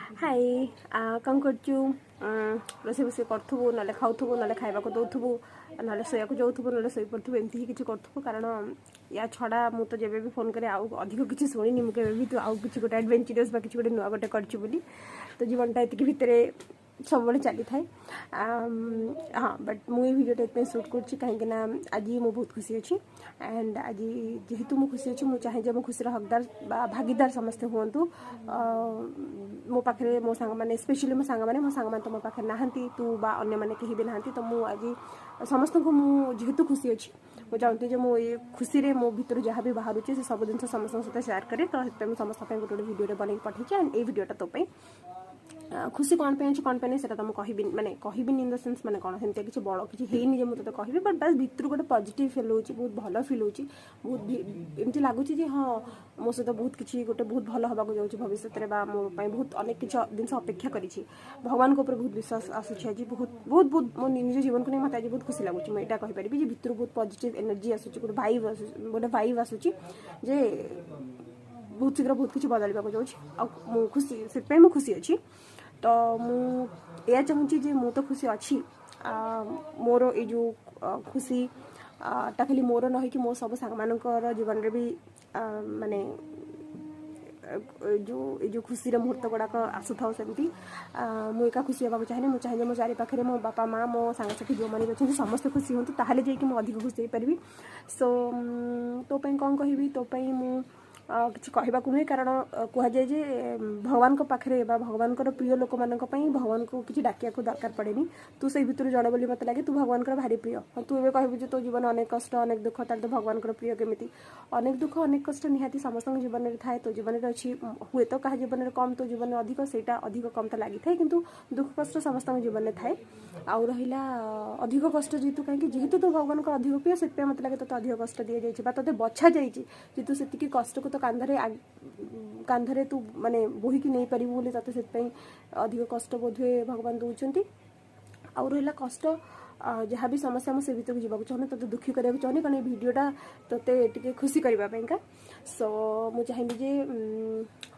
हाय कौन करचु रोसे बस करूँ ना खाऊ ना खावा दौबू ना शोया जाऊँ ना शोई पड़ू एमती ही किसी करूँ कारण या छड़ा मुझे जब भी फोन करे आउ अधिक किसी शुणी मुझे भी तू आउ कि गोटे एडवेंचरस किसी गोटे नुआ गोटे कर तो जीवनटा ये भितर सब चली थाए हाँ बट मुझे भिडियो इतने सुट करना आज मु बहुत खुशी अच्छी एंड आज जेहेतु मु खुशी अच्छी मुझे चाहे मो खुशी हकदार भागीदार समस्ते हूँ मो पाखे मो सांग मैंने स्पेशली मो सांग मैंने तो मो पाखे नहांती तू बा अन्य मैंने कहीं भी नहांती तो मु आज समस्त को जेहेतु खुशी अच्छी मुझे चाहती जो मो ये खुशी रे मो भीतर जहाँ भी बाहर से सब जिन समस्त सहित सेयार करे तो समस्त गोटे गोटे भिडियो बन पठे एंड ये भिडियोटा तो खुशी कौन पे कौन पे नहीं से तुम कह मैंने कहबिन इन द सेन्स मैंने कौन से किसी बड़ किसी है मुझे कह बट बस भितर गोटे पॉजिटिव फिल हो बहुत भल फिल हो बहुत एमती लगुच हाँ मो सहित बहुत किसी गोटे बहुत भल हाँक जाऊँगी भविष्य में मो बहुत अनेक किसी जिन अपेक्षा करी भगवान बहुत विश्वास आसूँ आज बहुत बहुत बहुत मो निज जीवन को नहीं मत आज बहुत खुशी लगुच मुझे यहाँ कहीपरि भितर बहुत पॉजिटिव एनर्जी आसूँ गोटे वाइब आसूँ जे बहुत शीघ्र बहुत किसी बदलवा जाऊँ खुशी से मुझे खुशी अच्छी तो मुझे चाहूँगी जे मु तो खुशी अच्छी मोर ये जो खुशी टा खाली मोर न कि मो सब सांग मानकर जीवन में भी माने जो खुशी मुहूर्त गुड़ाक आसुता सेमती मुझे खुशी होगा चाहिए मुझे चाहिए मो चारि पाखे मो बापा माँ मो सांगसाथी जो मैंने अच्छे समस्त खुशी हूँ ताहले जाकि मुझे अधिक खुशी हो पारि सो तो कौन कहि तो मु किसी कहवाक नुहे कारण कहुए जे भगवान पाखे भगवान प्रिय लोक मान भगवान को किसी डाकिया दरकार पड़ेनी तू से भितर जड़े बोली मत लगे तू भगवान भारी प्रिय तू ए कहबू तो जीवन अनेक कष्ट अनेक दुख तार तो भगवान प्रिय केमी अनेक दुख अनेक कष्ट निहाती समस्त जीवन में थाए तो जीवन में अच्छी हुए तो क्या जीवन में कम तो जीवन में अधिक से अधिक कम तो लगी थाए किंतु दुख कष्ट समस्त जीवन में थाए आउ रहा अधिक कष्ट जेहेतु कहीं जेहेतु तो भगवान अधिक प्रिय से मत लगे तो अधिक कष्ट दि जाए ते बछा जेहेतु से कष्ट को तो कांधरे तू माने बोहिकी नहीं पारू बोली ते अधिक कष्ट बोधे भगवान दौरान आउ रहा कष्ट जहाँ भी समस्या मुझे भीतर जावाक चाहूँ तो दुखी करने चाहूँ कारण भिडियोटा ते खुशी करने सो मुझे चाहिए जे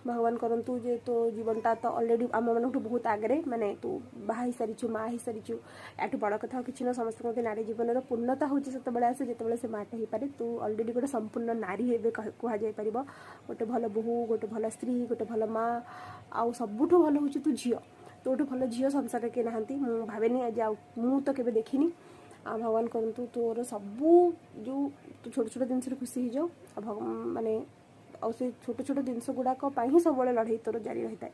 भगवान करंतु जे तो जीवनटा तो अलरेडी आम मन बहुत आगे माने तू बाहा सारी माँ हो सारी या बड़ कथा कि ना समस्त नारी जीवन पूर्णता हूँ से आसे जिते से माटा हो पारे तू अलरेडी गोटे संपूर्ण नारी हे कहुपर गोटे भल बोहू गोटे भल स्त्री गोटे भल माँ आउ सबुठ भल हूँ तू झील तो गोटे भल झील संसार किए ना भावेनी आज मु तो केवे देखनी भगवान करंतु तोर सबू जो तू छोट छोट जिन खुशी हो जाओ माने से छोट छोट जिनस गुड़ाक ही सब लड़ाई तोर जारी रही है।